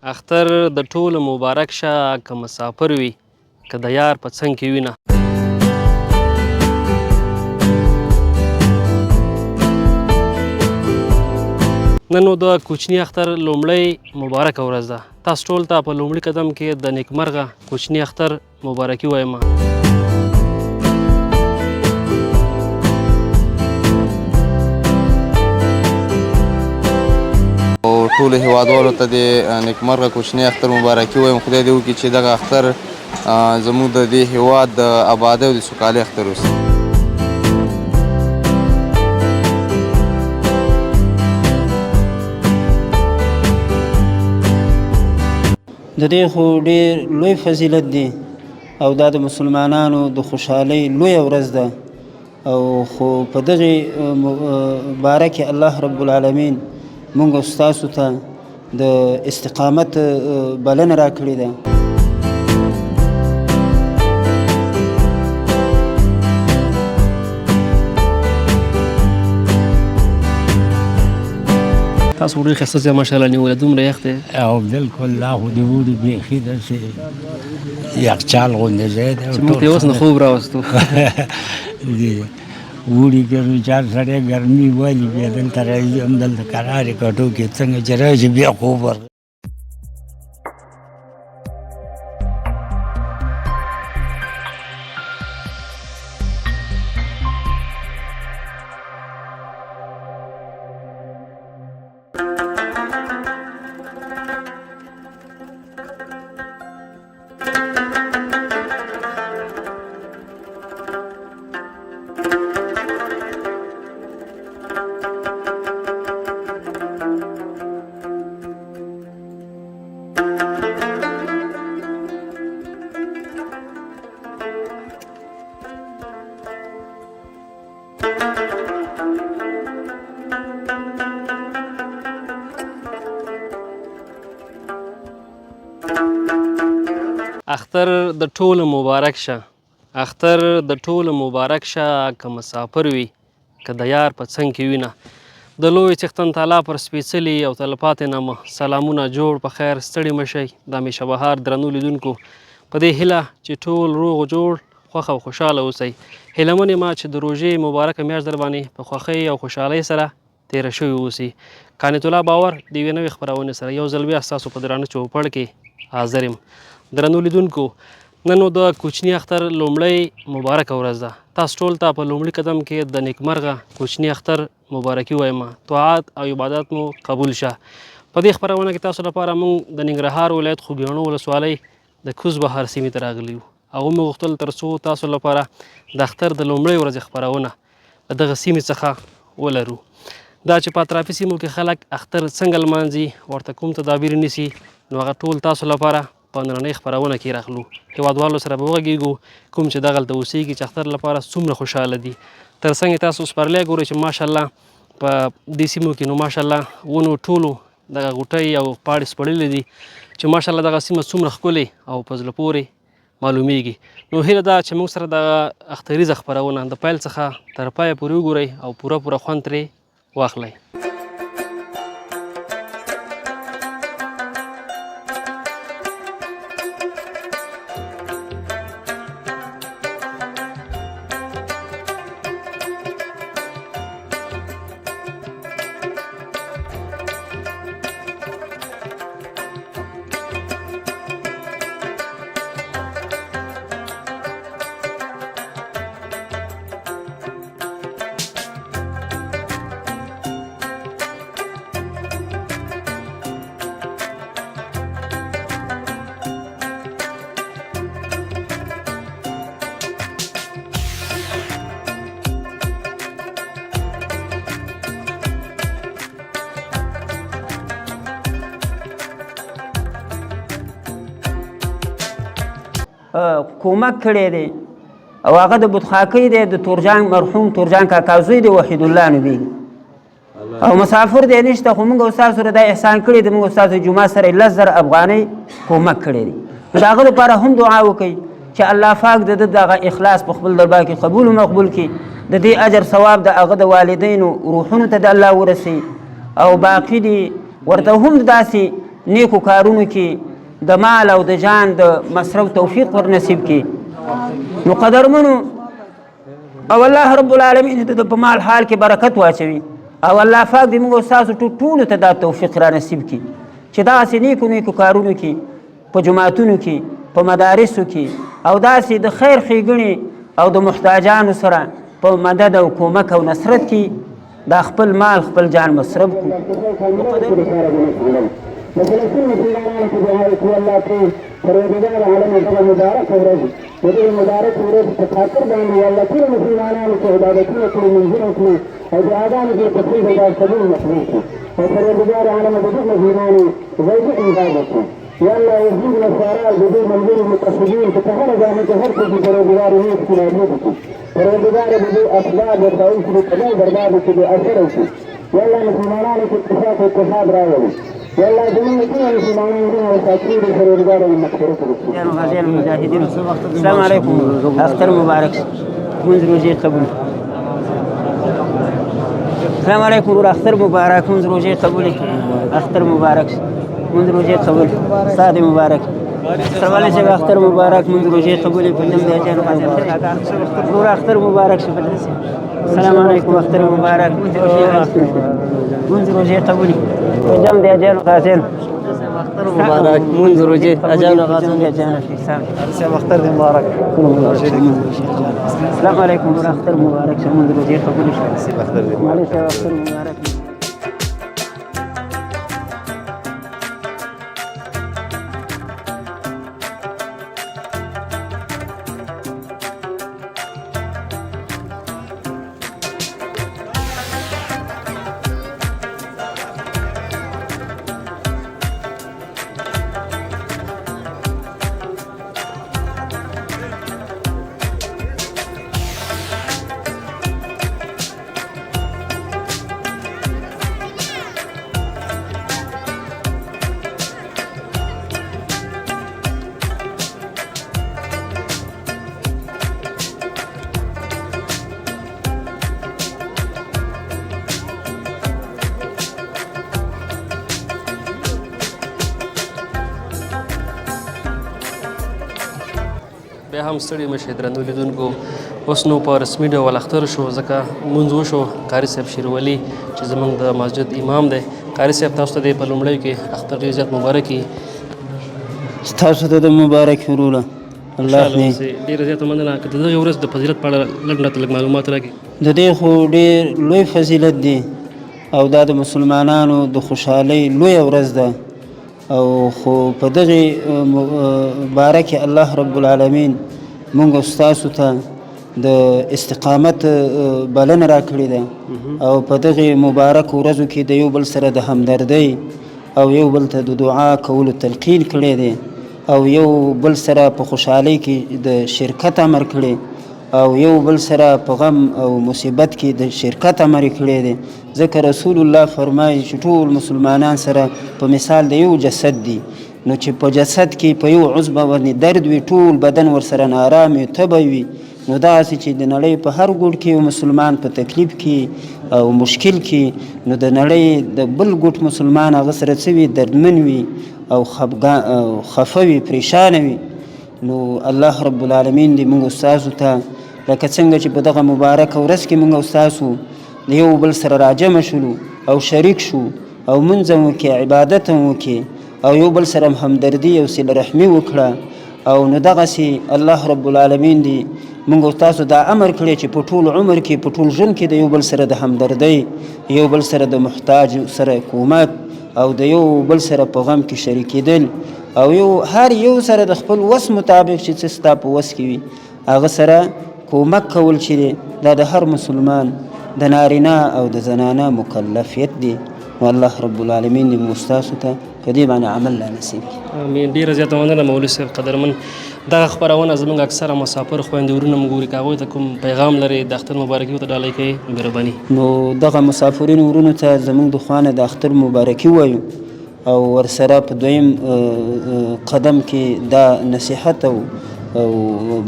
اختر د ټولو مبارک شه که مسافر وي که د یار په څنګ کې وینه. نن نو د کوچني اختر لومړی مبارکه ورځ ده. تاسو ټول ته په لومړي قدم کې د نیکمرغه کوچني اختر مبارکي وایم. ټولو هیوادوالو ته د نیکمرغه کوچني اختر مبارکي وایم. خدای دې وکړي چې دغه اختر زموږ د دې هیواد د ابادۍ او د سوکالۍ اختر اوسي. د دې خو ډېر لوی فضیلت دی او دا د مسلمانانو د خوشحالۍ لویه ورځ ده او خو په دغې باره کې الله رب العالمین مونږ او ستاسو ته د استقامت بلنه راکړې ده. تاسو ډېر ښایسته ځای ماشاءالله نیولی، دومره یخ دی او بالکل دا خو د اوړي بیخي داسې یخچال غوندې ځای دی چې موږ ته یې اوس نه خوب راوستو. اوړي کې نو چار سړی ګرمي والي بیا دلته راځي همدلته کرارې کټو کې څنګه چې راشي بیا خوب ورغی. اختر د ټولو مبارک شه، اختر د ټولو مبارک شه که مسافر وي که د یار په څنګ کې وینه. د لوی څښتن تعالی پر سپېڅلي او تلپاتې نامه سلامونه جوړ په خیر ستړي مه شئ. د همیشه بهار درنو لیدونکو په دې هیله چې ټول روغ جوړ خوښ او خوشحاله اوسئ. هیله من یم چې د روژې مبارکه میاشت در باندې په خوښۍ او خوشحالۍ سره تېره شوې اوسي. قانت الله باور د یوې نوې خپرونې سره یو ځل بیا ستاسو په درانه چوپړ کې حاضر یم. درنو لیدونکو، نن نو د کوچني اختر لومړی مبارکه ورځ ده. تاسو ټول ته په لومړي قدم کې د نیکمرغه کوچني اختر مبارکي وایم. طاعات او عبادات مو قبول شه. په دې خپرونه کې تاسو لپاره موږ د ننګرهار ولایت خوږیاڼو ولسوالۍ د کوز بهار سیمې ته راغلي یو او موږ غوښتل تر څو تاسو لپاره د اختر د لومړۍ ورځې خپرونه له دغه سیمې څخه ولرو. دا چې په اطرافي سیمو کې خلک اختر څنګه لمانځي، ورته کوم تدابیر نیسي، نو هغه ټول تاسو لپاره په نننۍ خپرونه کې راغلو. هیوادوالو سره به وغږیږو کوم چې دغلته اوسیږي چې اختر لپاره څومره خوشحاله دي. تر څنګ یې تاسو سپرلی ګورئ چې ماشاءالله په دې سیمو کې نو ماشاءالله ونو ټولو دغه غوټۍ او پاڼې سپړلې دي چې ماشاءالله دغه سیمه څومره ښکلې او په زړه پورې معلومیږي. نو هیله ده چې موږ سره دغه اختریزه خپرونه د پیل څخه تر پایه پورې وګورئ او پوره خوند ترې واخلئ. کومک کړی دی او هغه د بتخاکۍ دی د تورجان مرحوم تورجان کاکا زوی دی وحید الله نومېږي او مسافر دی نشته خو موږ استاد سره دا احسان کړی دی. موږ استاد جمعه سره 10,000 افغانۍ کومک کړی دی. نو د هغه لپاره هم دعا وکړئ چې الله پاک د ده دغه اخلاص په خپل دربار کې قبول و مقبول کړي، د دې اجر ثواب د هغه د والدینو روحونو ته د الله ورسوي او باقي دي ورته هم داسې نیکو کارونو کې د مال او د جان د مصرف توفیق ور نصیب کړي. نو قدرمنو او الله رب العالمین د په مال حال کې برکت واچوي او الله پاک دې موږ ستاسو ټولو ته دا توفیق را نصیب کړي چې داسې نیکو نیکو کارونو کې په جماعتونو کې په مدارسو کې او داسې د خیر ښېګڼې او د محتاجانو سره په مدد او کومک او نصرت کې دا خپل مال خپل جان مصرف کړو. فلسطين مسلمانان في دعائك والله في فريدان عالم الدغ مبارك ورزق ودغ مبارك ورزق تخاطر بان والله كل مسلمانان في عبادتنا كل منزلتنا وبعادان في تفريغ الى سبيل مخلوق وفريدان عالم الدغ مسلمانان وزيد عبادتنا يلا يزيد النصارى بدون منزل المتصلين تتهرج عن تهرج في فريدان نيك في ناديتكم فريدان بدون اسباب وتعيش بقبول بربابك باثرك يلا مسلمانان في اتفاق واتحاد راولي والله جميع كل مسلمانين هنا وتأكيد فريدان المغفرة يا غازي المجاهدين. السلام عليكم. اختر مبارك منذ روجي قبول. السلام عليكم ورا اختر مبارك منذ روجي قبول. اختر مبارك منذ روجي قبول. صادق مبارك. السلام عليكم اختر مبارك منذ روجي قبول فلم يجعل ورا اختر مبارك السلام عليكم اختر مبارك منذ روجي قبول وجم دي اجل غازين مبارك منذ رجيت اجانا غازين اختر مبارك السلام عليكم ورحمة اختر مبارك منذ رجيت قبول اختر مبارك. بیا هم ستړي مشي درنو لیدونکو اوس نو په رسمي ډول اختر شو ځکه لمونځ وشو. قاري صاحب شیرولي چې زموږ د مسجد امام دی، قاري صاحب تاسو ته په لومړیو کې اختر ډېر زیات مبارک وي. ستاسو ته د مبارک وروره الله دې ډېره زیاته مننه. که د دغې ورځ د فضیلت په اړه لږ راته لږ معلومات راکړي. د دې خو ډېر لوی فضیلت دی او دا د مسلمانانو د خوشحالۍ لویه ورځ ده او خو په دغې باره کې الله رب العالمین مونږ ستاسو ته د استقامت بلنه راکړې ده او په دغې مبارک ورځو کې د یو بل سره د همدردۍ او یو بل ته د دعا کولو تلقین کړی دی او یو بل سره په خوشحالۍ کې د شرکت امر کړی او یو بل سره په غم او مصیبت کې د شرکت امر کړی دی. ځکه رسول الله فرمایي چې ټول مسلمانان سره په مثال د یو جسد دي، نو چې په جسد کې په یو عضو باندې درد وي ټول بدن ورسره نارام وي تبه وي، نو داسې چې د نړۍ په هر ګوټ کې یو مسلمان په تکلیف کې او مشکل کې، نو د نړۍ د بل ګوټ مسلمان هغه سره څه وي دردمن وي او خفه وي پریشانه وي. نو الله رب العالمین دې موږ ستاسو ته لکه څنګه چې په دغه مبارکه ورځ کې موږ ستاسو د یو بل سره راجمع شولو او شریک شو او منځ هم وکړي عبادت هم وکړي او یو بل سره همدردي او صله رحمي وکړه او نو دغسې الله رب العالمین دې موږ تاسو دا امر کړی چې په ټول عمر کې په ټول ژوند کې د یو بل سره د همدردۍ، یو بل سره د محتاج سره کومک او د یو بل سره په غم کې شریکېدل او هر یو سره د خپل وس مطابق چې څه ستا په وس کې وي هغه سره کومک کول چې دی دا د هر مسلمان د نارینه او د زنانه مکلفیت دی. نو الله رب العالمین دې موږ ستاسو ته په دې باندې عمل لا نصیب کړي. امین. ډېره زیاته مننه مولوي صاحب قدرمن. دغه خپرونه زموږ اکثره مسافر خویندې ورونه موږ ګوري که هغوی ته کوم پیغام لري د اختر مبارکي ورته ډالۍ کوي مهرباني. نو دغه مسافرینو ورونو ته زموږ د خوا نه د اختر مبارکي وایو او ورسره په دویم قدم کې دا نصیحت او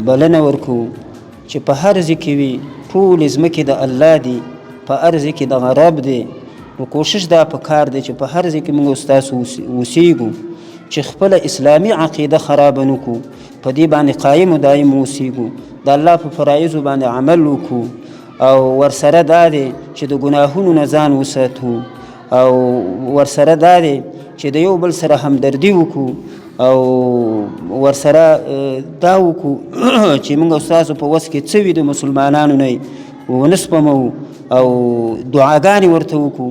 بلنه ورکوو چې په هر ځای کې وي ټولې ځمکې د الله دي، په هر ځای کې دغه رب دی، نو کوشش دا پکار دی چې په هر ځای کې موږ او ستاسو اوسیږو چې خپله اسلامي عقیده خرابه نه کړو، په دې باندې قایم و دایم اوسیږو، د الله په فرایضو باندې عمل وکړو او ورسره دا دی چې د ګناهونو نه ځان وساتو او ورسره دا دی چې د یو بل سره همدردي وکړو او ورسره دا وکړو چې موږ او ستاسو په وس کې څه وي د مسلمانانو نه ونه سپمو او دعاګانې ورته وکړو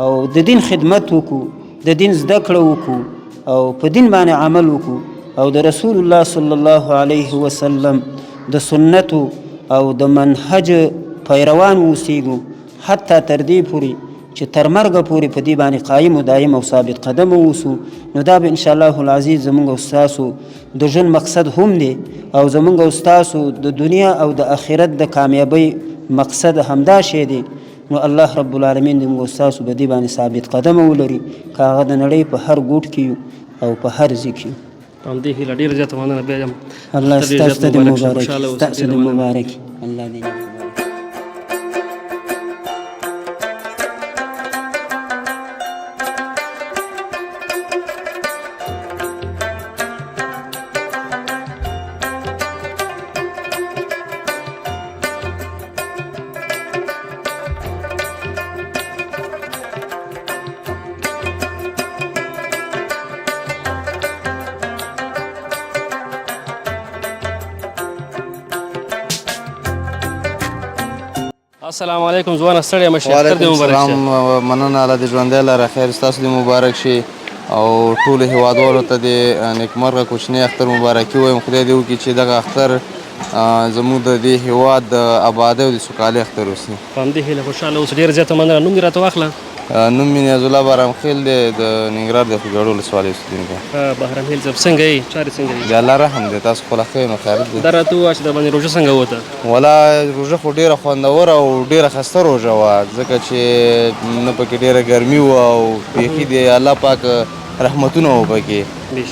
او د دین خدمت وکړو، د دین زده کړه وکړو او په دین باندې عمل وکړو او د رسول الله صلی الله علیه وسلم د سنتو او د منهج پیروان اوسیږو حتی تر دې پورې چې تر مرګه پورې په دې باندې قایم و دایم او ثابت قدم اوسو. نو دا به انشاءالله العزیز زموږ او ستاسو د ژوند مقصد هم دی او زموږ او ستاسو د دنیا او د آخرت د کامیابۍ مقصد همدا شی دی. نو الله رب العالمین د موږ او ستاسو په دې باندې ثابت قدم ولري که هغه د نړۍ په هر ګوټ کې او په هر ځای کې. په همدې هیله ډېره زیاته مننه بیا یم. الله ستاسو ته دې مبارک ستاسو دې مبارک الله دې السلام علیکم ځوانه ستړی مه شې، اختر دې وعلیکم مبارک شه. السلام، مننه الله دې ژوندی لره خیر ستاسو دې مبارک شي او ټولو هیوادوالو ته دې نیکمرغه کوچنی اختر مبارکي وایم. خدای دې وکړي چې دغه اختر زموږ د دې هیواد د آبادۍ او د سوکالۍ اختر اوسي. په همدې هیله خوشحاله اوسه. ډېره زیاته مننه. نوم دې راته واخله. نوم مې نیاز الله بهرامخیل دی، د ننګرهار د خوږیاړو ولسوالۍ اوسېدونکی. بهرامخیل صاحب څنګه یې؟ چارې څنګه دي؟ د الله رحم دی، تاسو خپله ښه یې نو خیرت دی. دا راته ووایه چې د باندې روژه څنګه وته؟ والا روژه خو ډېره خوندوره او ډېره ښایسته روژه وه، ځکه چې نه پکې ډېره ګرمي وه او بیخي د الله پاک رحمتونه وه پکې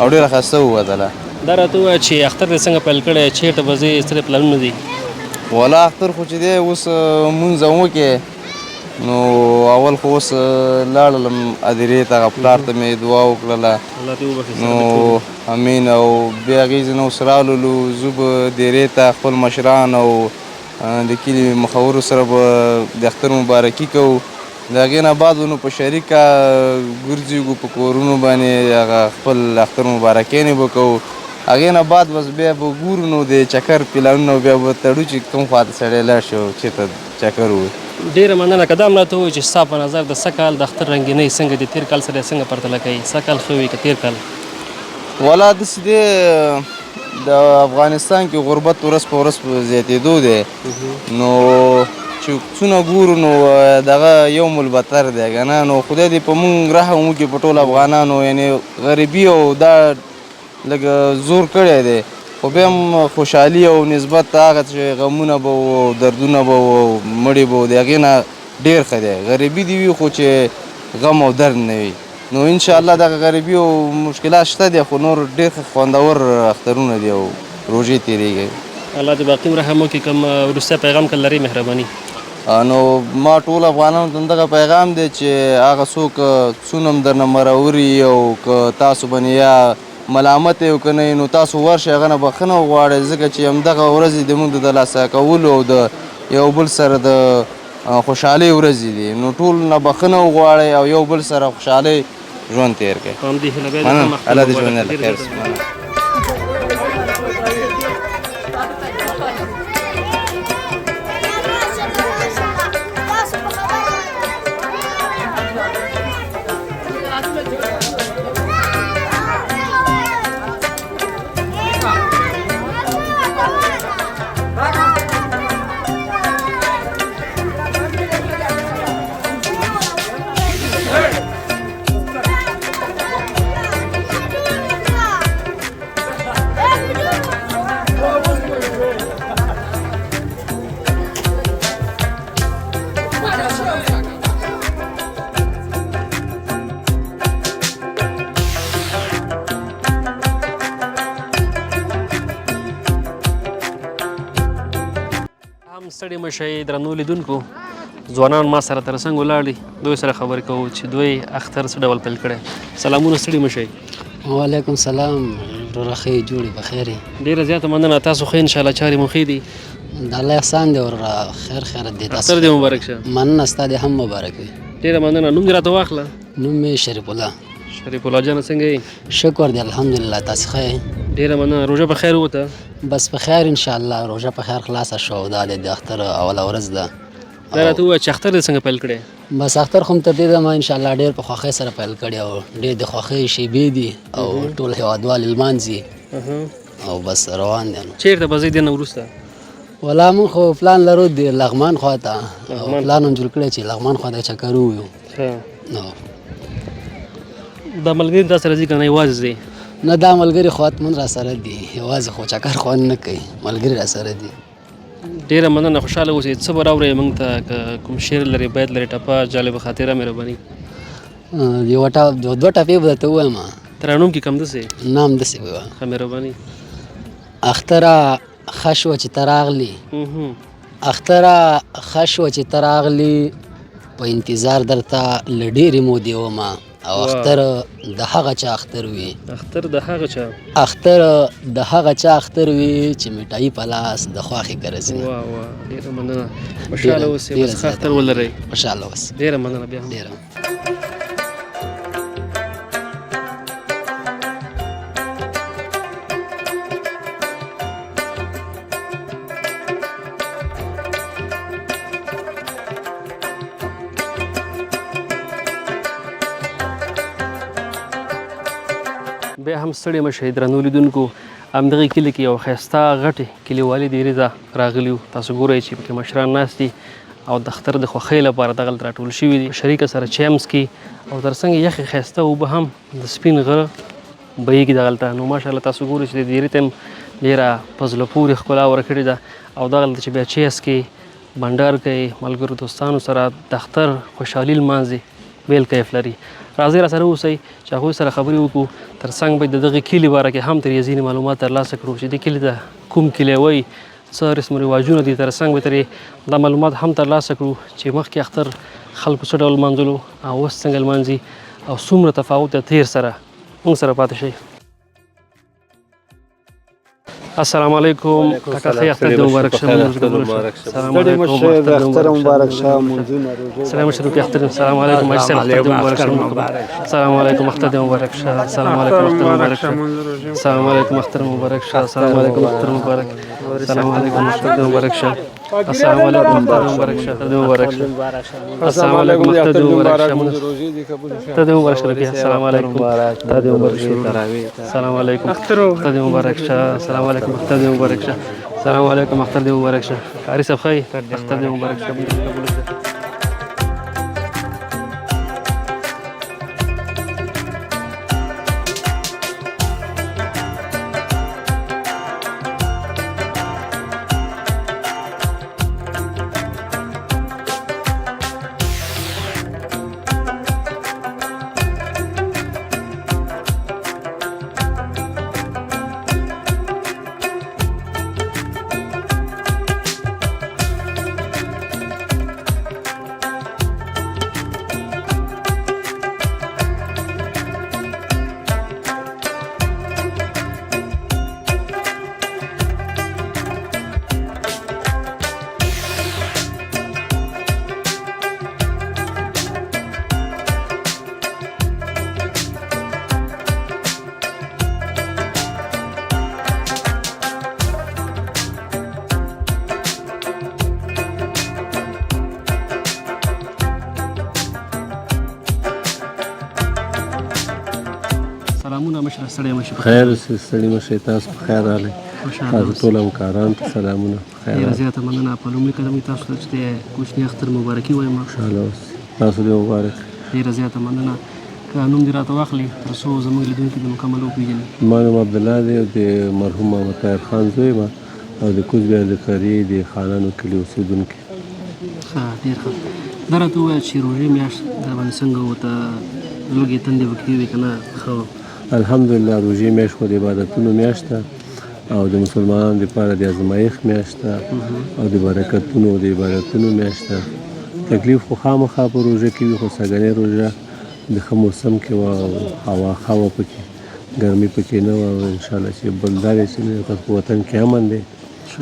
او ډېره ښایسته ووتله. دا راته ووایه چې اختر دې څنګه پیل کړی، چېرته به ځې، څه پلانونه دي؟ والا اختر خو چې دی اوس مونځ وکې نو اول خو اوس لاړلم ادیرې ته، هغه پلار ته مې دعا وکړله نو امین، او بیا هغې ځای نه اوس رالولو زه به دیرې ته خپل مشران او د کلي مخورو سره به د اختر مبارکي کوو. د هغې نه بعد نو په شریکه ګرځېږو په کورونو باندې، هغه خپل اختر مبارکیانې به کوو. هغې نه بعد بس بیا به ګورو نو د چکر پلانونه بیا به تړو چې کوم خواته سړی لاړ شي او چېرته چکر ووایي. ډېره مننه. که دا هم راته ووایي چې ستا په نظر د سږ کال د اختر رنګینۍ څنګه دي، تېر کال سره یې څنګه پرتله کوي؟ سږ کال ښه وي که تېر کال؟ والا داسې دی، د افغانستان کې غربت ورځ په ورځ په زیاتېدو دی نو چې څونه ګورو نو دغه یوم البتر دی که نه. نو خدای دې په مونږ رحم وکړي په ټولو افغانانو، یعنې غریبي او دا لږ زور کړی دی، خو بیا هم خوشحالي او نسبت هغه چې غمونه به وو او دردونه به وو او مړي به وو د هغې نه ډېر ښه دی. غریبي دې وي خو چې غم او درد نه وي. نو انشاءالله دغه غریبي او مشکلات شته دی خو نور ډېر خوندور اخترونه دي او روژې تېرېږي. الله دې باقي رحم وکړي. کوم وروستی پیغام که لرې مهرباني؟ نو ما ټول افغانانو ته دغه پیغام دی چې هغه څوک څونه هم درنه مروري او که تاسو باندې یا ملامت یې که نه نو تاسو ورشئ هغه نه بخښنه وغواړئ، ځکه چې همدغه ورځې د موږ د ترلاسه کولو او د یو بل سره د خوشحالۍ ورځې دي. نو ټول نه بخښنه وغواړئ او یو بل سره خوشحالۍ ژوند تېر کړئ. په همدې هیله بیا الله دې ژوندی له خیر څخه. ستړي مه شئ درنو لیدونکو. ځوانان ما سره تر څنګ ولاړ دي دوی سره خبرې کوو چې دوی اختر څه ډول پیل کړی. سلامونه ستړي مه شئ. وعلیکم سلام وروره ښې جوړې په خیر یې. ډېره زیاته مننه. تاسو ښه انشاءالله چارې مو ښې دي؟ د الله احسان دی وروره خیر خیرت دی. اختر دې مبارک شه. مننه ستا دې هم مبارک وي. ډېره مننه. نوم دې راته واخله. نوم مې شریف الله. شریف الله جانه څنګه یې؟ شکر دی الحمدلله. تاسې ښه یې؟ ډېره مننه. روژه په خیر ووته؟ بس په خیر انشاءالله. روژه په خیر خلاصه شو. دا د اختر اوله ورځ ده. دا راته ووایه چې اختر دې څنګه پیل کړی؟ بس اختر خو م تر دې دمه انشاءالله ډېر په خوښۍ سره پیل کړی او ډېر د خوښۍ شیبې دي او ټول هېوادوال لمانځي او بس روان دی. چېرته به ځئ دې نه وروسته؟ ولا موږ خو پلان لرو د لغمان خواته پلان هم جوړ کړی چې لغمان خواته چکر وویو. دا ملګري تا سره ځي که نه یوازې ځئ؟ نه دا ملګري خو حتمن را سره دي. یوازې خو چکر خوند نه کوي. ملګري را سره دي. ډېره مننه. خوشحاله اوسئ. څه به راوړئ موږ ته؟ که کوم شعر لري، بیت لري، ټپه، جالبه خاطره، مهرباني؟ دوه ټپې به درته ووایم. ترانوم کې کم دسې؟ نام داسې به ووایم. ښه مهرباني. اختره ښه شوه چې ته راغلې، اختره ښه شوه چې ته راغلې، په انتظار درته له ډېرې مودې ومه او اختر د هغه چا اختر وي. اختر د هغه چا؟ اختر د هغه چا اختر وي چې میټایي په لاس د خواښې ګرځي. واه واه ډېره مننه. خوشحاله اوسئ. بس ښه اختر ولرئ. خوشحاله اوسئ. ډېره مننه. بیا هم ډېره بیا هم ستړي مه شئ درنو لیدونکو. همدغې کلي کې یو ښایسته غټې کلیوالي دیریزه راغلي وو. تاسو ګورئ چې پکې مشران ناست دي او د اختر د خوښۍ لپاره دغلته راټول شوي دي. شریکه سره چای هم څکي او تر څنګ یخې ښایسته اوبه هم د سپین غره بهیږي دغلته. نو ماشاءالله تاسو ګورئ چې د دیرې ته هم ډېره په زړه پورې ښکلا ورکړې ده او دغلته چې بیا چای څکي، بنډار کوي، ملګرو دوستانو سره د اختر خوشحالي لمانځي، بیل کیف لري. راځئ را سره اوسئ چې هغوی سره خبرې وکړو. تر څنګ به د دغې کلي باره کې هم ترې ځینې معلومات ترلاسه کړو چې دې کلي ته کوم کلی وایي، څه رسم و رواجونه دي. تر څنګ به ترې دا معلومات هم ترلاسه کړو چې مخکې اختر خلکو څه ډول لمانځلو او اوس څنګه لمانځي او څومره تفاوت دی تېر سره. موږ سره پاتې شئ. السلام علیکم. کاکا ښه اختر دې مبارک شه. السلام علیکم. اختر مبارک شه. سلام شروع کې اختر. السلام علیکم. اختر دې مبارک شه. السلام علیکم. اختر دې مبارک شه. السلام علیکم. اختر مبارک شه. السلام علیکم. اختر مبارک شه. السلام علیکم. اختر مبارک. السلام علیکم. اختر دې مبارک شه. السلام علیکم. اختر دې مبارک شه. اختر دې مبارک شه. السلام علیکم. اختر دې مبارک شه. اختر دې مبارک شه. السلام علیکم. اختر دې مبارک شه. السلام علیکم. اختر دې مبارک شه. السلام علیکم. اختر دې مبارک شه. السلام علیکم. اختر دې مبارک شه. قاری صاحب ښه اختر دې مبارک شه. سلامونه مشره. ستړي مه شئ. خیر اوسئ. ستړي مه شئ. تاسو په خیر راغلئ. تاسو ټول همکارانو ته سلامونه. ډېره زیاته مننه. په لومړي قدم کې تاسو ته چې د کوچني اختر مبارکي وایم. خوشحاله اوسئ. تاسو دې مبارک. ډېره زیاته مننه. که نوم دې راته واخلي تر څو زموږ لیدونکي دې مکمل وپېژني. ما نوم عبدالله دی او د مرحوم محمد طاهر خان زوی یم او د کوچبیار د قریې د خانانو کلي اوسېدونکی. ښه ډېر ښه. دا راته ووایه چې روژې میاشت درباندې څنګه ورته لوږې تندې به کېږي که نه؟ ښه الحمدلله روژې میاشت خو د عبادتونو میاشت ده او د مسلمانانو لپاره د ازمایښت میاشت ده او د برکتونو او د عبادتونو میاشت ده تکلیف خو خامخا په روژه کې وي، خو سږنۍ روژه د ښه موسم کې وه او هوا ښه وه پکې، ګرمي پکې نه وه. او انشاءالله چې بل دا دی چې په وطن کې امن دی،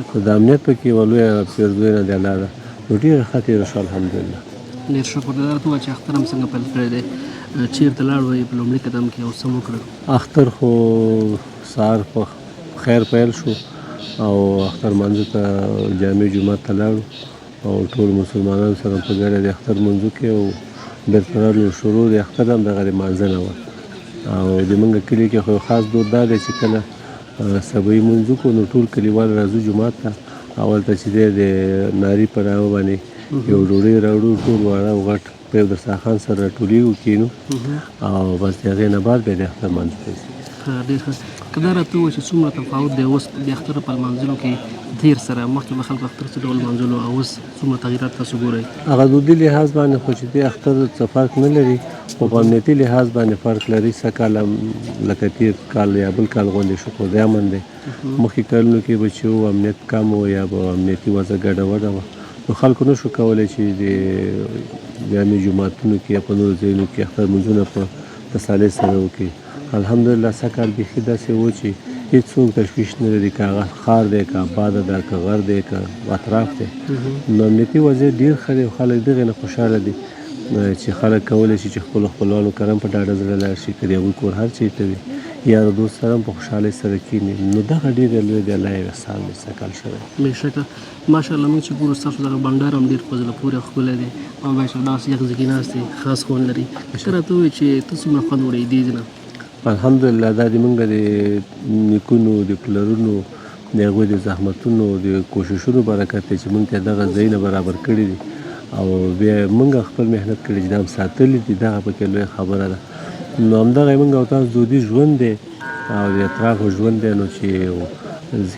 خو د امنیت پکې یوه لویه پیرزوینه د الله ده. نو ډېره ښه تېره شوه الحمدلله. ډېر شکر. دا راته ووایه چې اختر هم څنګه پیل کړی دی، چېرته لاړوئ په لومړي قدم کې او څه مو کړل؟ اختر خو سهار په خیر پیل شو او اختر لمانځه ته جامع جومات ته لاړو او ټول مسلمانانو سره په ګډه د اختر لمونځو کې او بېرته راغلو. شروع د اختر هم دغه لمانځه نه وه او زموږ کلي کې خو خاص دود دا دی چې کله سبعي لمونځ وکړو نو ټول کلیوال راځو جومات ته. اول ته چې دی د ناري په نامه باندې یو ډوډۍ راوړو، ټول واړه او غټ په یو دسترخوان سره راټولېږو، کښېنو او بس د هغې نه بعد بیا د اختر لمانځه ته ځي. ډېر ښه. که دا راته ووایه چې څومره تفاوت دی اوس د اختر په لمانځلو کې تېر سره؟ مخکې به خلکو اختر څه ډول لمانځلو او اوس څومره تغیرات تاسو ګورئ؟ هغه دودي لحاظ باندې خو چې دی اختر څه فرق نه لري، خو په امنیتي لحاظ باندې فرق لري. څه کال لکه تېر کال یا بل کال غوندې شو، خو دی امن دی. مخکې کلونو کې به چې و امنیت کم و یا به امنیتي وضع ګډوډه وه، نو خلکو نه شو کولی چې د جامع جوماتونو کې یا په نورو ځایونو کې اختر لمونځونه په تسالۍ سره وکړي. الحمدلله سږ کال بیخي داسې و چې هېڅوک تشویش نه لري، که هغه ښار دی، که آباده ده، که غر دی، که اطراف دی. نو امنیتي وضعیت ډېر ښه دی او خلک دغې نه خوشحاله دي چې خلک کولی شي چې خپلو خپلوانو کره هم په ډاډه زړه لاړ شي، که د هغوی کور هر چېرته وي، یار دوست سره هم په خوشحالۍ سره کښېني. نو دغه ډېره لوی د الله یو احسان دی سږ کال شوی. بېشکه ماشاءالله موږ چې ګورو ستاسو دغه بنډار هم ډېر په زړه پورې او ښکلی دی او ماشاءالله داسې یخ ځګي ناست دی، خاص خوند لري. ته راته ووایې چې ته څومره خوند وړی دې نه؟ الحمدلله دا د موږ د نیکونو د پلرونو د هغوی د زحمتونو د کوششونو برکت دی چې موږ ته دغه ځایونه برابر کړي دي او بیا موږ خپل محنت کړی چې دا هم ساتلي دي. دغه پکې لویه خبره ده. نو همدغه موږ او تاسو دودي ژوند دی او د اطرافو ژوند دی، نو چې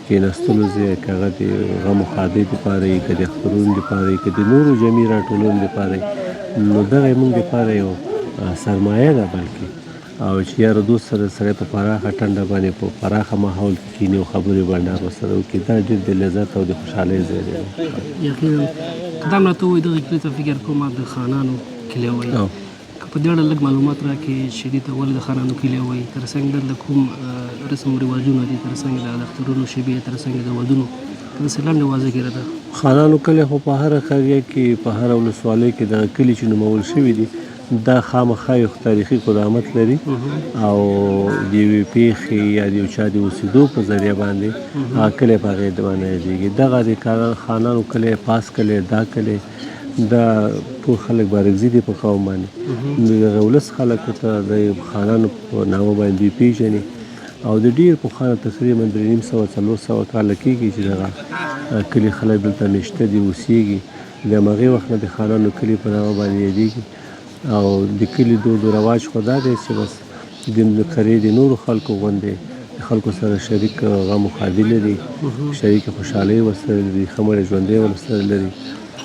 کېناستلو ځای، که هغه د غم و ښادۍ دپاره وي، که د اخترونو دپاره وي، که د نورو جمعي راټولونو دپاره وي، نو دغه موږ دپاره یو سرمایه ده بلکې. او چې یاره دوست سره سړی په پراخه ټنډه باندې په پراخه ماحول کې کښېني او خبرې بنډار ورسره وکړي، دا ډېر د لذت او د خوشحالۍ ځای دی. یقینا. که دا هم راته ووایي دغې کلي ته فکر کوم د خانانو کلی وایي، که په دې اړه لږ معلومات راکړې چې دې ته ولې د خانانو کلی وایي؟ تر څنګ دلته کوم رسم و رواجونه دي؟ تر څنګ د اخترونو شیبې، تر څنګ د ودونو؟ که داسې لنډې واضح کړې ده. خانانو کلی خو په هره قریه کې، په هره ولسوالۍ کې دغه کلي چې نومول شوي دي دا خامخا یو تاریخي قدامت لري او د یوې پېښې یا د یو چا د اوسېدو په ذریعه باندې هغه کلی په هغې باندې یادېږي. دغه د خانانو کلی، پاس کلی، دا کلی، دا ټول خلک بارکزي دي په قوم باندې. نو دغه ولس خلکو ته د خانانو په نامه باندې دوی پېژني او د ډېر پخوانه تقریبا 350-400 کاله کېږي چې دغه کلي خلک دلته مېشته دي، اوسېږي. د همغې وخت نه د خانانو کلي په نامه باندې یادېږي او د کلي دود و رواج خو دا دی چې بس د قریې د نورو خلکو غوندې د خلکو سره شریک غم و ښادي لري، شریک خوشحالۍ ورسره لري، ښه مړی ژوندی ورسره لري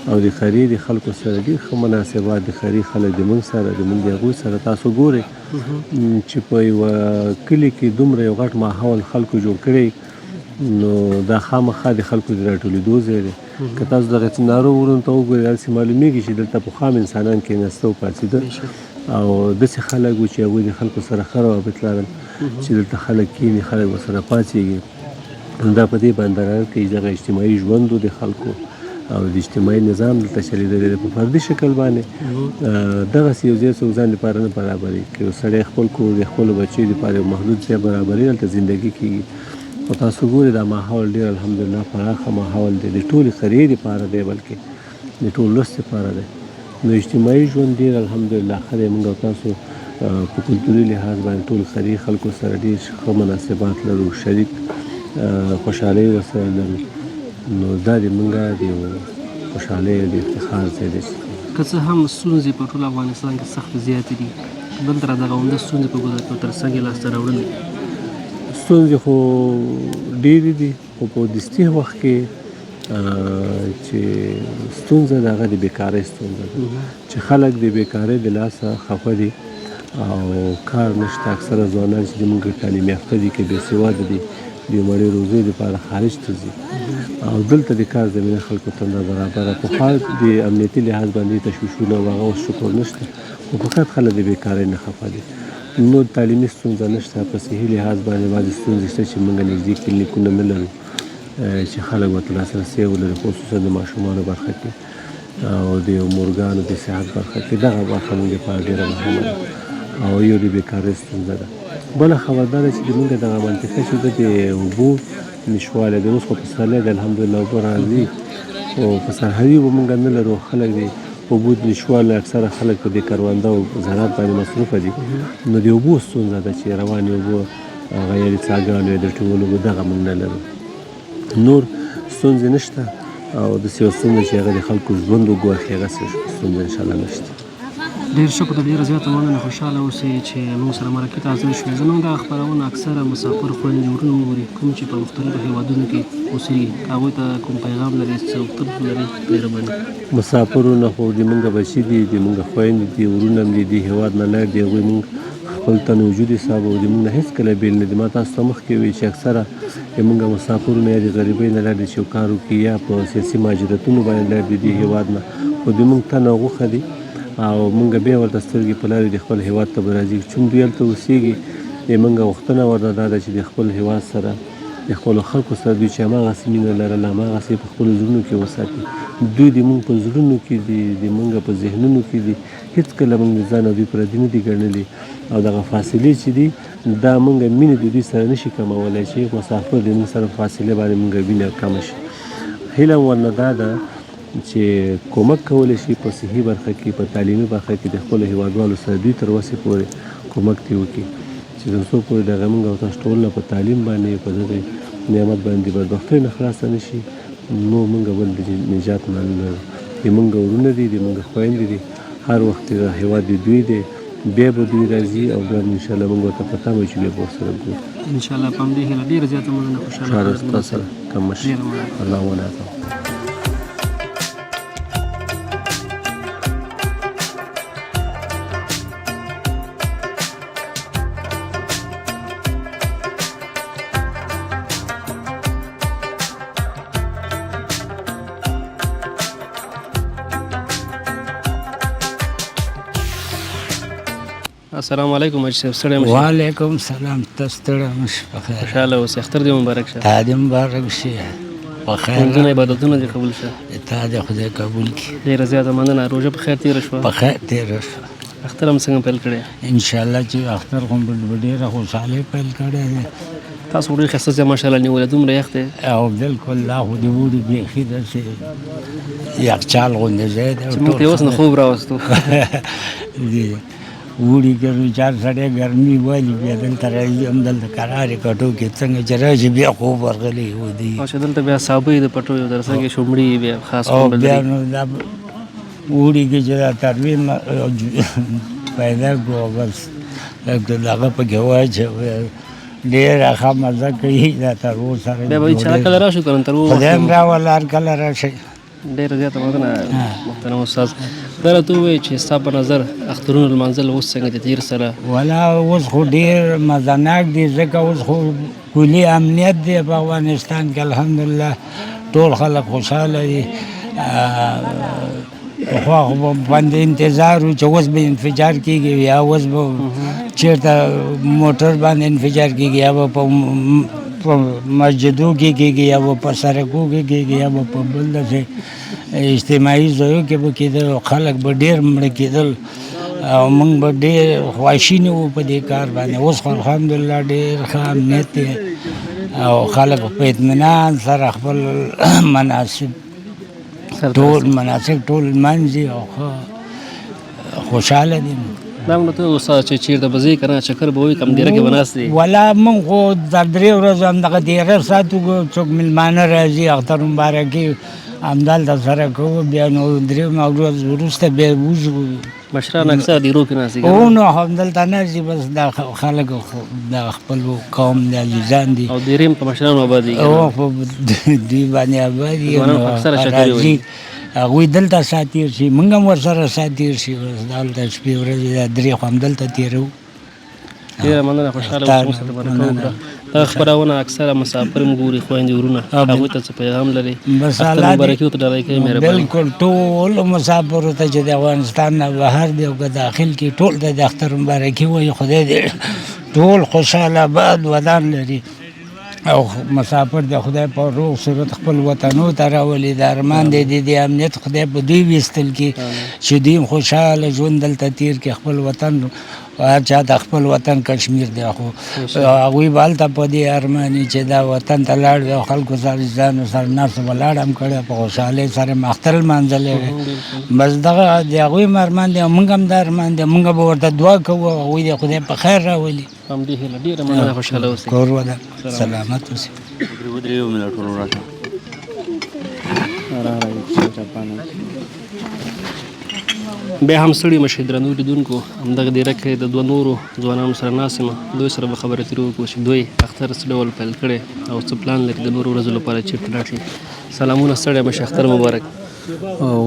او د قریې د خلکو سره ډېر ښه مناسبات. د قریې خلک د موږ سره، د موږ د هغوی سره تاسو ګورئ چې په یوه کلي کې دومره یو غټ ماحول خلکو جوړ کړی، نو دا خامخا د خلکو د راټولېدو ځای دی. که تاسو دغه چنارو ورونو ته وګورئ هسې معلومېږي چې دلته پخوا هم انسانان کېناسته او پاڅېده او داسې خلک وو چې هغوی د خلکو سره ښه روابط لرل چې دلته خلک کښېني، خلک ورسره پاڅېږي. دا په دې باندې دلالت کوي چې دغه اجتماعي ژوند و د خلکو او د اجتماعي نظام دلته چلېدلی دی. په فردي شکل باندې دغسې یو ځای څوک ځان لپاره نه برابروي. که یو سړی خپل کور د خپلو بچیو دپاره یو محدود ځای برابروي، هلته زندګي کېږي. او تاسو ګورئ دا ماحول ډېر الحمدلله پراخه ماحول دی، د ټولې قریې دپاره دی، بلکې د ټول ولس دپاره دی. نو اجتماعي ژوند ډېر الحمدلله ښه دی. موږ او تاسو په کلتوري لحاظ باندې ټول قریې خلکو سره ډېر ښه مناسبات لرو، شریک خوشحالۍ ورسره لرو. نو دا د موږ د یو خوشحالۍ د افتخار ځای دی. که څه هم ستونزې په ټول افغانستان کې سختې زیاتې دي، دلته را دغه عمده ستونزې په ګوته کې تر څنګ یې لاسته راوړلې؟ ستونزې خو ډېرې دي، خو په دستي وخت کې چې ستونزه د هغه د بېکارۍ ستونزه ده چې خلک د بېکارۍ د لاسه خفه دي او کار نشته. اکثره ځوانان چې زموږ تعلیم یافته دي که بېسواده دي د مړې روزۍ دپاره خارج ته ځي او دلته د کار زمینه خلکو ته نه برابره. پخوا د امنیتي لحاظ باندې تشویشونه او هغه اوس شکر نشته، خو فقط خلک د بیکارۍ نه خفه دي. نور تعلیمي ستونزه نشته، په صحي لحاظ باندې بعضې ستونزې شته چې موږ نږدې کلینیکونه نه لرو چې خلک ورته لاسرسی ولري، خصوصا د ماشومانو برخه کې او د مورګانو د صحت برخه کې. دغه برخه موږ لپاره ډېره مهمه ده او یو د بیکارۍ ستونزه ده. بله خبر دا ده چې زموږ دغه منطقه چې ده د اوبو نشتوالی دی. اوس خو پسرلی دی الحمدلله اوبه راځي، خو په سرحدي اوبه موږ نه لرو. خلک د اوبو د نشتوالی اکثره خلک په دې کرونده او زراعت باندې مصروفه دي، نو د اوبو ستونزه ده چې روانې اوبه هغه یا د څاګانو یا د ټیوبوالو اوبه دغه موږ نه لرو. نور ستونزې نشته او داسې یوه ستونزه چې هغه د خلکو ژوند وګواښي هغسې ستونزه انشاءالله نشته. ډېر شکر، ډېره زیاته مننه. خوشحاله اوسئ چې موږ سره مرکې ته حاضر شوئ. زموږ دغه خپرونه اکثره مسافر خویندې ورونه وګوري کوم چې په مختلفو هېوادونو کې اوسېږي، هغوی ته کوم پیغام لري، څه غوښتنه لري؟ مهرباني. مسافرونه خو د موږ بچي دي، د موږ خویندې دي، ورونه هم دي، د هېواد نه لایق دي. هغوی موږ خپل تن وجود حساب او د موږ نه هېڅکله بېل نه دي. ما تاسو ته مخکې وویل چې اکثره د موږ مسافرونه یا د غریبۍ نه لایق دي چې یو کار وکړي یا په سیاسي مهاجرتونو باندې لایق دي د هېواد نه، خو د موږ تن او غوښه دي او موږ بیا ورته سترګې په لارې د خپل هېواد ته به راځي. چون دوی هلته اوسېږي، د موږ غوښتنه ورته دا ده چې د خپل هېواد سره د خپلو خلکو سره دوی چې هماغسې مینه لرله هماغسې په خپلو زړونو کې وساتي. دوی د موږ په زړونو کې دي، د موږ په ذهنونو کې دي، هېڅکله موږ د ځان او دوی پردي نه دي ګڼلي او دغه فاصلې چې دي دا موږ مینه د دوی سره نشي کمولی چې مسافر د موږ سره فاصلې باندې موږ وینه کمه شي. هیله ورنه دا ده چې کومک کولی شي په صحي برخه کې، په تعلیمي برخه کې د خپلو هېوادوالو سره دوی تر وسې پورې کومک دې وکړي چې تر څو پورې دغه موږ او تاسو ټول په تعلیم باندې په دغه نعمت باندې د بدبختۍ نه خلاصه نه شي، نو موږ بل د نجات نه لرو. د موږ ورونه دي، د موږ خویندې دي، هر وخت د هېواد د دوی دی، بیا به دوی راځي او بیا انشاءالله موږ ورته په تمه چې بیا به ورسره ګورو انشاءالله. په همدې هیله ډېره زیاته مننه. خوشحاله ستا سره کم مه شي. الله ونعم. السلام علیکم حاجي صاحب. ستړی مه شئ. وعلیکم سلام. ته ستړی مه شې، په خیر. خوشحاله اوسئ. اختر دې مبارک شه. تا دې مبارک شي، په خیر. لمونځونه عبادتونه دې قبول شه. تا دې خدای قبول کړي. ډېره زیاته مننه. روژه په خیر تېره شوه؟ په خیر تېره شوه. اختر هم څنګه پیل کړی؟ انشاءالله چې اختر خو به ډېره خوشحالۍ پیل کړی دی. تاسو ډېر ښایسته ځای ماشاءالله نیولی، دومره یخ دی او بالکل دا خو د وړي بیخي داسې یخچال غوندې ځای دی چې موږ ته یې اوس نه خوب راوستو. وړي کې چار سړی ګرمي والي بیا دلته راځي، همدلته کرارې کټو کې څنګه چې راشي بیا خوب ورغلی و دي. او چې دلته بیا صابۍ د پټیو در څنګه شومړي بیا خاص او بیا نو دا وړي کې چې دا تروې پیدا کړو بس دغه پکې واچوي، ډېره ښه مزه کوي دا ترو سره. بیا به انشاءالله کله راشو که نه تر خدای هم راوله هر کله راشئ. ډېره زیاته مننه محترم استاد. دا راته ووایي چې ستا په نظر اخترونو لمانځل اوس څنګه د تېر سره؟ ولا اوس خو ډېر مزهناک دي، ځکه اوس خو کلي امنیت دی په افغانستان کې الحمدلله، ټول خلک خوشحاله دي. پخوا خو باندې انتظار و چې اوس به انفجار کېږي یا اوس به چېرته موټر باندې انفجار کېږي یا به په مسجدو کې کېږي یا به په سړکو کې کېږي یا به په بل داسې اجتماعي ځایو کې به کېدل، خلک به ډېر مړه کېدل او موږ به ډېر خواشیني وو په دې کار باندې. اوس خو الحمدلله ډېر ښه امنیت دی او خلک په اطمینان سره خپل مناسب ټول لمانځي او خوشحاله دي. دا موږ ته استاد چې چېرته به ځې که نه چکر به وي کم دیره کې به ناست دي؟ ولا موږ خو دا 3 ورځې همدغه دیره ساتو، څوک میلمانه راځي اختر مبارکي همدلته سره کوو، بیا نو 3 ورځې وروسته بیا وځو. مشران اکثر دیرو کې ناست دي؟ او نو همدلته ناست دي، بس دا خلک د خپل قوم د عزیزان دي او دیرې هم په مشرانو آبادېږي. او په دوی باندې آبادي راځي، هغوی دلته ساتیر شي، موږ هم ورسره ساتیر شي. بس دلته شپې ورځې دا 3 خو همدلته تېروو. ډېره مننه خوشحاله اوسه موږ سره مرکه وکړه دغه خپرونه اکثره مسافر هم ګوري خویندې ورونه هغوی ته څه پیغام لري بس اختر الله مبارکي ورته ډالۍ کوي مهرباني بالکل ټول مسافرو ته چې د افغانستان نه بهر دی او که داخل کې ټول ته د اختر مبارکي وایي خدای دې ټول خوشحاله آباد ودان لري او مسافر د خدای په روغ صورت خپل وطنو ته راولي د ارمان دی د دې امنیت خدای په دوی ویستل کې چې دوی خوشحاله ژوند دلته تیر کې خپل وطن هر چا د خپل وطن کشمیر دی خو هغوی به هلته په دې ارماني چې دا وطن ته لاړ وي او خلکو سره ځانو سره ناست ولاړ هم کړی په خوشحالۍ سره مې اختر لمانځلی وی بس دغه د هغوی هم ارمان دی او موږ هم دا ارمان دی موږ به ورته دعا کوو هغوی د خدای په خیر راولي همدې هیله ډېره مننه خوشحاله اوسئ کور ودان سلامت اوسئ بیا هم ستړي مشئ درنو لیدونکو همدغه دیره کې د دوه نورو ځوانانو سره ناست یم دوی سره به خبرې ترې وکړو چې دوی اختر څه ډول پیل کړی او څه پلان لري د نورو ورځو لپاره چېرته لاړ شي سلامونه ستړی مشئ اختر مبارک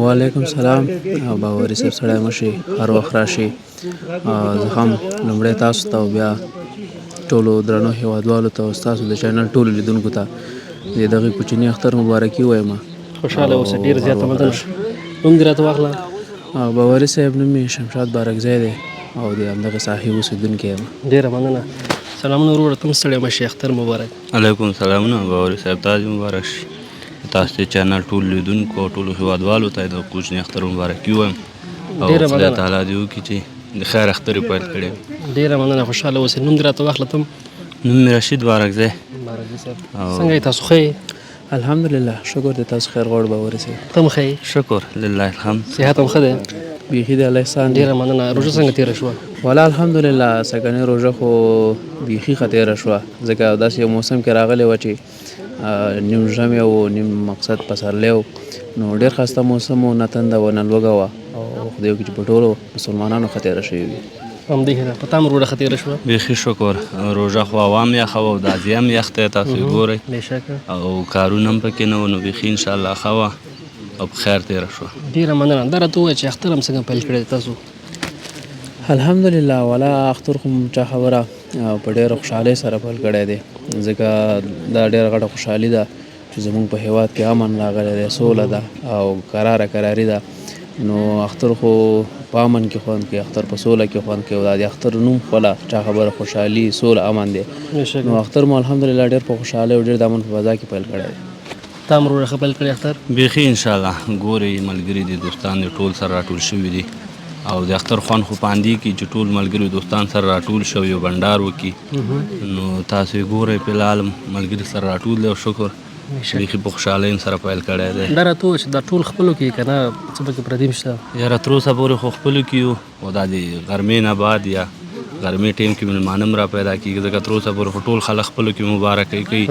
وعلیکم سلام باوري صاحب سړی مشئ هر وخت راشي زه هم لومړی تاسو ته او بیا ټولو درنو هیوادوالو ته او ستاسو د چینل ټولو لیدونکو ته د دغې کوچني اختر مبارکي وایم خوشحاله اوسه ډېر زیاته مننه نوم دې راته واخله باوري صاحب نوم مې شمشاد بارکزی دی او د همدغه ساحې اوسېدونکی یم ډېره مننه سلامونه وروره ته هم ستړی مشئ اختر مبارک علیکم سلامونه باوري صاحب تاسو مبارک شي تاسو د چینل ټول لیدونکو او ټولو هیوادوالو ته د کوچني اختر مبارکي وایم او خدای تعالی دې وکړي چې د خیر اختر پیل کړی ډېره مننه خوشحاله اوسئ نوم دې راته واخله ته نوم مې رشید بارکزی څنګه یې تاسو ښه یې الحمدلله شکر د تاسو خیر غواړو باوري صاحب ته هم ښه یې شکر لله الحمد صحت هم ښه دی بیخي د الله احسان دی ډېره مننه روژه څنګه تېره شوه والا الحمدلله سږنۍ روژه خو بیخي ښه تېره شوه ځکه داسې یو موسم کې راغلی وه چې نیم ژمی و نیم مقصد پسرلی و نو ډېر ښایسته موسم و نه تنده و نه لوږه وه او خدای وکړي چې په ټولو مسلمانانو ښه تېره شوې وي همدې هیله په تا هم روژه ښه تېره شوه بیخي شکر روژه خو عوام یخه وه او دازي هم یخ دی تاسو یې ګورئ بېشکه او کارونه هم پکې نه وو نو بیخي انشاءالله ښه وه او په خیر تېره شوه ډېره مننه دا راته ووایه چې اختر هم څنګه پیل کړی تاسو الحمدلله والا اختر خو چا خبره په ډېره خوشحالۍ سره پیل کړی دی ځکه دا ډېره غټه خوشحالي ده چې زموږ په هیواد کې امن راغلی دی سوله ده او کراري ده نو اختر خو په امن کې خوند کوي اختر په سوله کې خوند کوي او دا د اختر نوم خپله چا خبره خوشحالي سوله امن دی نو اختر مو الحمدلله ډېر په خوشحالۍ او ډېر د امن په فضا کې پیل کړی دی تا هم روژه ښه پیل کړی اختر بیخي انشاءالله ګورئ ملګري دي دوستان دي ټول سره راټول شوي دي او د اختر خوند خو په همدې کې چې ټول ملګري دوستان سره راټول شوي او بنډار وکړي نو تاسو یې ګورئ فلحال ملګري سره راټول دی او شکر بیخي په خوشحالۍ سره پیل کړی دی دا راته ووایه چې دا ټول خپلو کې که نه څه پکې پردي هم شته یاره تر اوسه پورې خو خپلو کې یو او دا د غرمې نه بعد یا غرمې ټیم کې مېلمانه هم را پیدا کېږي ځکه تر اوسه پورې خو ټول خلک خپلو کې مبارکۍ کوي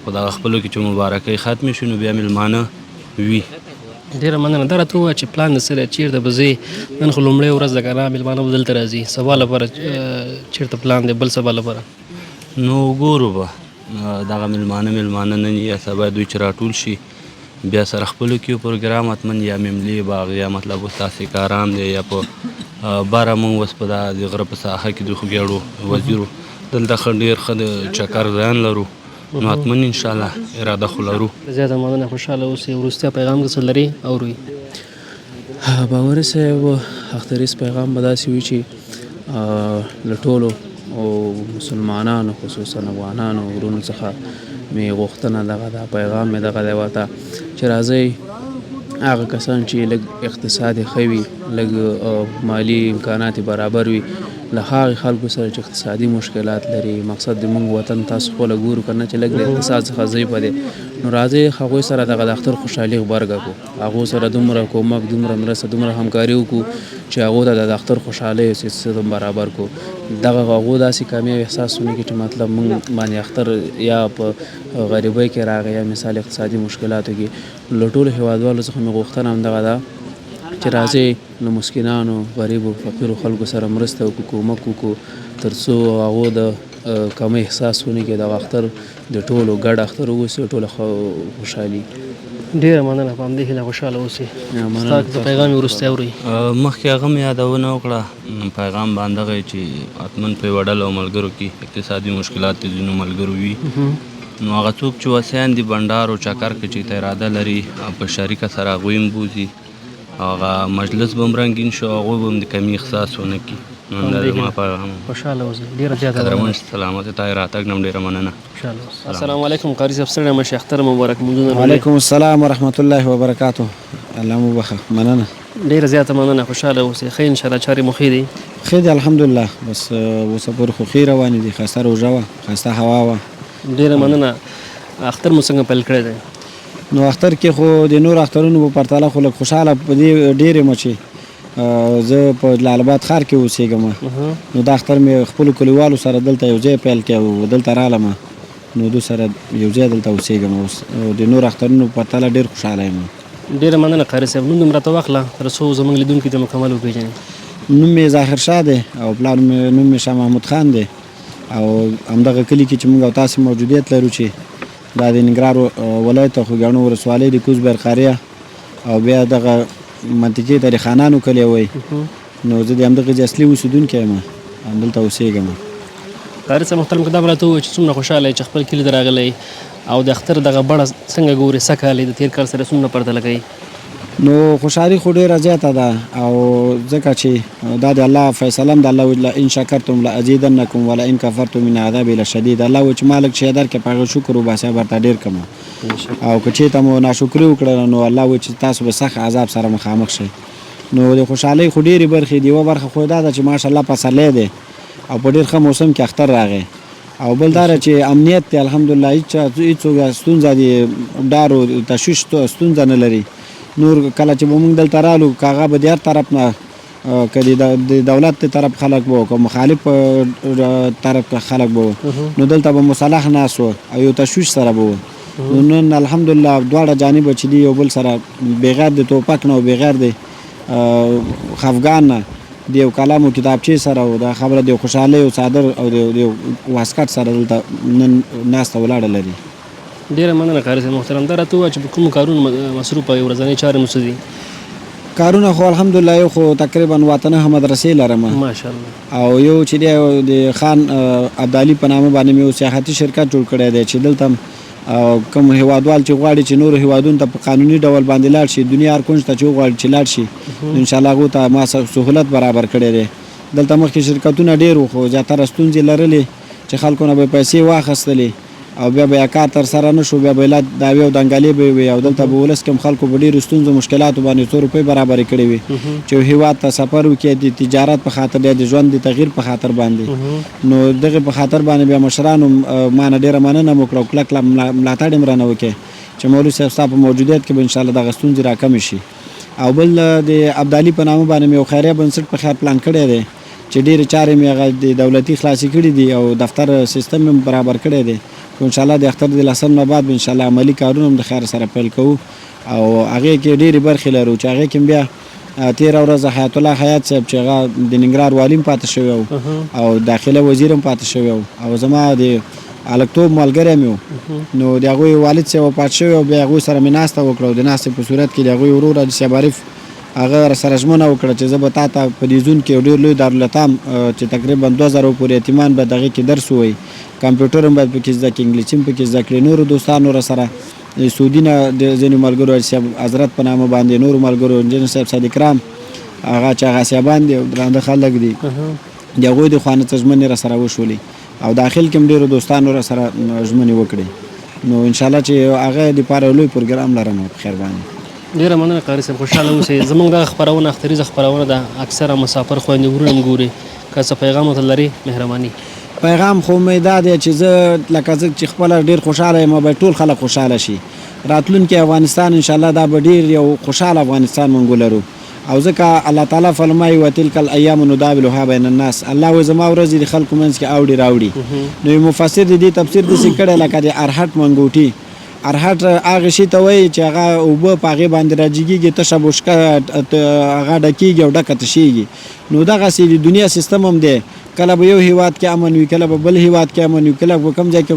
خو دغه خپلو کې چې مبارکۍ ختمې شي نو بیا مېلمانه وي ډېره مننه دا راته ووایه چې پلان د څه دی چېرته به ځې نن خو لومړۍ ورځ ده که نه مېلمانه به دلته راځي سبا لپاره چېرته پلان دی بل سبا لپاره نو ګورو به دغه مېلمانه نن یا سبا دوی چې راټول شي بیا سره خپلو کې یو پروګرام حتمن یا مملې باغ یا مطلب اوس تاسې کاران دی یا په باره مونږ اوس په د غره په ساحه کې دوی خو ګیاړو وزیرو دلته ښه ډېر ښه د چکر ځایان لرو نو حتمن انشاءالله اراده خو لرو زیاته مننه خوشحاله اوسئ وروستیا پیغام که څه لري اورئ باوري صاحب اختریز پیغام به داسې وي چې له ټولو او مسلمانانو خصوصا افغانانو ورونو څخه مې غوښتنه دغه دا پیغام مې دغه دی ورته چې راځئ هغه کسان چې لږ اقتصاد یې ښه وي لږ مالي امکانات برابر وي له هغې خلکو سره چې اقتصادي مشکلات لري مقصد د موږ وطن تاسو خپله ګورو که نه چې لږ د اقتصاد څخه ضعیفه دی نو راځئ هغوی سره دغه د اختر خوشحالي غبرګه کړو هغو سره دومره کومک دومره مرسته دومره همکاري وکړو چې هغو ته د اختر خوشحالۍ او سیستم برابر کړو دغه هغو داسې کامیاب احساس ونه کړي چې مطلب موږ باندې اختر یا په غریبۍ کې راغی یا مثال اقتصادي مشکلاتو کې له ټولو هیوادوالو څخه مې غوښتنه همدغه ده چې راځئ له مسکینانو غریبو فقیرو خلکو سره مرسته وکړو کومک وکړو تر څو هغو د کمۍ احساس ونه کړي دغه اختر د ټولو ګډ اختر واوسي او ټوله خوشحالي ډېره مننه په همدې هیله خوشحاله اوسئ ستا د پیغام یې وروستی اورئ مخکې هغه مې یادونه وکړه پیغام باندې دغه چې حتما په یوه ډله او ملګرو کې اقتصادي مشکلات د ځینو ملګرو وي نو هغه څوک چې وسیان دي بنډار او چکر کې چې ته اراده لري په شریکه سره هغوی هم بوځي هغه مجلس به هم رنګین شو هغوی به هم د کمي احساس ونه کړي نو دا زما پیغام خوشحاله اوسئ ډېره زیاته قدرمن سلامت تا راتګ نم ډېره مننه خوشحاله اوسئ السلام علیکم قاري صاحب ستړی مه شئ اختر مبارک مونځونه وعلیکم السلام ورحمت الله وبرکاته الله مو بخښه مننه ډېره زیاته مننه خوشحاله اوسئ ښه انشاءالله چارې مو ښې دي ښې دي الحمدلله بس اوسه پورې خو ښې روانې دي ښایسته روژه وه ښایسته هوا وه ډېره مننه اختر مو څنګه پیل کړی دی نو اختر کې خو د نور اخترونو په پرتله خو لږ خوشحاله په دې ډېر یم چې زه په جلال آباد ښار کې اوسېږم نو دا اختر مې خپلو کلیوالو سره دلته یو ځای پیل کړی او دلته رالم نو دوی سره یو ځای دلته اوسېږم اوس د نور اخترونو په پرتله ډېر خوشحاله یم ډېره مننه قاري صاحب نوم دې راته واخله تر څو زموږ لیدونکي ته مکمل وپېژنې نوم مې ظاهر شاه دی او پلار نوم مې شاه محمود خان دی او همدغه کلي کې چې موږ او تاسې موجودیت لرو چې دا د ننګرهار ولایت خوږیاڼو ولسوالۍ د کوزبیر قریه او بیا دغه منطقې ته د خانانو کلی وایي نو زه د همدغه ځای اصلي اوسېدونکی یم همدلته اوسېږم قاري صاحب محترم که دا به راته ووایي چې څومره خوشحاله یې چې خپل کلي ته راغلی او د اختر دغه بڼه څنګه ګورې څه کال د تېر کال سره څومره پرتله کوي نو خوشحالي خو ډېره زیاته ده او ځکه چې دا د الله فیصله هم د الله وایي لئن شکرتم لازیدنکم ولئن کفرتم من عذابي لشدید الله وایي چې ما لږ شی درکړې په هغه شکر وباسئ برته ډېر کمه او که چېرته مو ناشکري وکړه نو الله وایي چې تاسو به سخت عذاب سره مخامخ شئ نو د خوشحالۍ خو ډېرې برخې دي یوه برخه خو دا ده چې ماشاءالله پسرلی دی او په ډېر ښه موسم کې اختر راغی او بل دا چې امنیت دی الحمدلله هېڅوک ستونزه د ډارو تشویش ستونزه نه لري نور کله چې به موږ دلته رالو که هغه به د هر طرف نه که د دولت طرف خلک به که مخالف طرف خلک به نو دلته به مصالح ناست و او یو تشویش سره به نو نن الحمدلله دواړه جانبه چې دي یو بل سره بغیر د توپک نه او بغیر د خفګان نه د یو کلام او کتابچې سره او دا خبره د خوشحالۍ او څادر او د واسکټ سره دلته نن ناسته ولاړه لري ډېره مننه قاري صاحب محترم دا راته ووایه چې په کومو کارونو مصروفه یې ورځنۍ چارې مو څه دي کارونه خو الحمدلله یو خو تقریبا وطنه مدرسې لرم ماشاءالله او یو چې دی د خان ابدالي په نامه باندې مې یو سیاحتي شرکت جوړ کړی دی چې دلته کوم هیوادوال چې غواړي چې نورو هیوادونو ته په قانوني ډول باندې لاړ شي دنیا هر کونج ته چې وغواړي چې لاړ شي انشاءالله هغو ته ما سهولت برابر کړی دی دلته مخکې شرکتونه ډېر وو خو زیاتره ستونزې لرلې چې خلکو نه به پیسې واخیستلې او بیا به کار تر سره نه شو بیا به علت دعوې او دنګلې به وي او دلته به ولس کې خلکو په ډېرو ستونزو مشکلاتو باندې 100 روپۍ برابرې کړې وي چې هېواد ته سفر وکړي د تجارت په خاطر دی د ژوند د تغییر په خاطر باندې نو دغه په خاطر باندې بیا مشرانو ما نه ډېره مننه مو کړه او کلک ملاتړ یې رانه وکړي چې مولوي صاحب ستا په موجودیت کې به انشاءالله دغه ستونزې راکمې شي او بل د ابدالي په نامه باندې مې یو خیریه بنسټ په خیر پلان کړی دی چې ډېرې چارې مې هغه د دولتي خلاصې کړي دي او دفتر سیستم مې برابر کړی دی انشاءالله د اختر د لسم نه بعد به انشاءالله عملي کارونه هم د خیر سره پیل کوو او هغې کې ډېرې برخې لرو چې هغې کې بیا تېره ورځ حیات الله حیات صاحب چې هغه د ننګرهار والي هم پاتې شوی او داخله وزیر هم پاتې شوی او زما د هلکتوب ملګری مې و نو د هغوی والد صاحب وفات شوی او بیا هغوی سره مې ناسته وکړه او د ناستې په صورت کې د هغوی ورور حاجي عارف هغه سره ژمنه وکړه چې زه به تا ته په دې زون کې یو ډېر لوی دارالایتام چې تقریبا 2000 پورې یتیمان به دغې کې درس ووایي کمپیوټر هم باید پکې زده کړي انګلیسي هم پکې زده کړي نورو دوستانو سره سعودي نه د ځینو ملګرو صاحب حضرت په نامه باندې نورو ملګرو انجینر صاحب صادق رام هغه چې هغه صاحبان دي درانده خلک دي د هغوی د خوا نه څه ژمنې راسره وشولې او داخل کې هم ډېرو دوستانو راسره ژمنې وکړې نو انشاءالله چې هغه دپاره لوی پروګرام لرم په خیر باندې ډېره مننه قاري صاحب خوشحاله اوسئ زموږ دغه خپرونه اختریزه خپرونه ده اکثره مسافر خویندې ورونه هم ګوري که څه پیغام ورته لري مهرباني پیغام خو مې دا دی چې زه لکه زه چې خپله ډېر خوشحاله یم باید ټول خلک خوشحاله شي راتلونکی افغانستان انشاءالله دا به ډېر یو خوشحاله افغانستان موږ ولرو او ځکه الله تعالی فرمایي وتلک الایام نداولها بین الناس الله وایي زما ورځې د خلکو منځ کې اوړي راوړي نو یو مفسر د دې تفسیر داسې کړی لکه د ارهټ منګوټي ارهټ هغه شي ته وایي چې هغه اوبه په هغې باندې راجګېږي تشه بوشکه هغه ډکېږي او ډکه تشېږي نو دغسې د دنیا سیستم هم دی کله به یو هیواد کې امن وي کله به بل هیواد کې امن وي کله به کوم ځای کې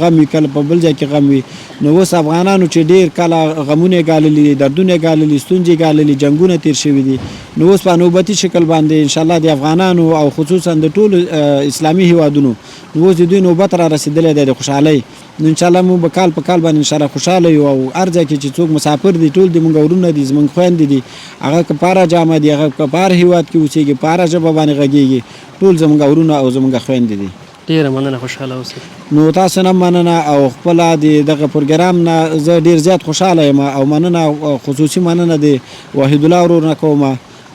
غم وي کله په بل ځای کې غم وي نو اوس افغانانو چې ډېر کله غمونه یې ګاللي دردونه یې ګاللي ستونزې یې ګاللي جنګونه تیر شوي دي نو اوس په نوبتي شکل باندې انشاءالله د افغانانو او خصوصا د ټولو اسلامي هیوادونو نو اوس د دوی نوبت را رسېدلی دی د خوشحالۍ نو انشاءالله موږ به کال په کال باندې انشاءالله خوشحاله یو او هر ځای کې چې څوک مسافر دي ټول د موږ ورونه دي زموږ خویندې دي هغه که په هره جامه دي هغه که په هر هیواد کې اوسېږي په هره ژبه باندې غږېږي ټول زموږ ورونه او زموږ خویندې دي ډیره مننه خوشحاله اوسئ نو تاسو نه مننه او خپله د دغه پروګرام نه زه ډېر زیات خوشحاله یم او مننه خصوصي مننه د وحید الله ورور نه کوم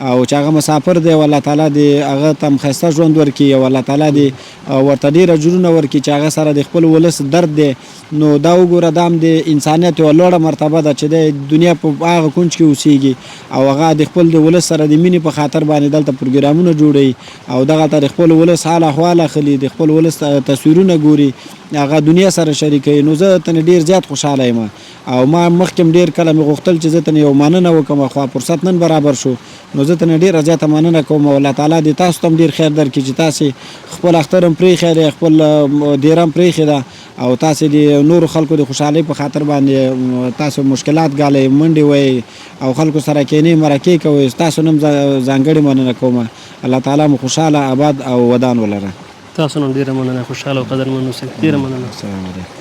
او چې هغه مسافر دی او الله تعالی دې هغه ته هم ښایسته ژوند ورکړي او الله تعالی دې ورته ډېر اجرونه ورکړي چې هغه سره د خپل ولس درد دی نو دا وګوره دا هم د انسانیت یوه لوړه مرتبه ده چې د دنیا په هغه کونج کې اوسېږي او هغه د خپل د ولس سره د مینې په خاطر باندې دلته پروګرامونه جوړوي او دغلته د خپل ولس حال احوال اخلي د خپل ولس تصویرونه ګوري هغه دنیا سره شریکوي نو زه ترې ډېر زیات خوشحاله یم او ما مخکې ډېر کله مې غوښتل چې زه ترې یو مننه وکړم خو فرصت نن برابر شو نو زه ترې ډېره زیاته مننه کوم او الله تعالی دې تاسو ته هم ډېر خیر درکړي چې تاسې خپل اختر هم پرېښی دی خپل ډېره هم پرېښې ده او تاسې د نورو خلکو د خوشحالۍ په خاطر باندې تاسو مشکلات ګالئ منډې وئ او خلکو سره کښېنئ مرکې کوئ تاسو نه هم ځانګړې مننه کوم الله تعالی مو خوشحاله آباد او ودان ولره تاسو نن ډیره مننه خوشحاله او قدرمن اوسئ ډیره مننه السلام علیکم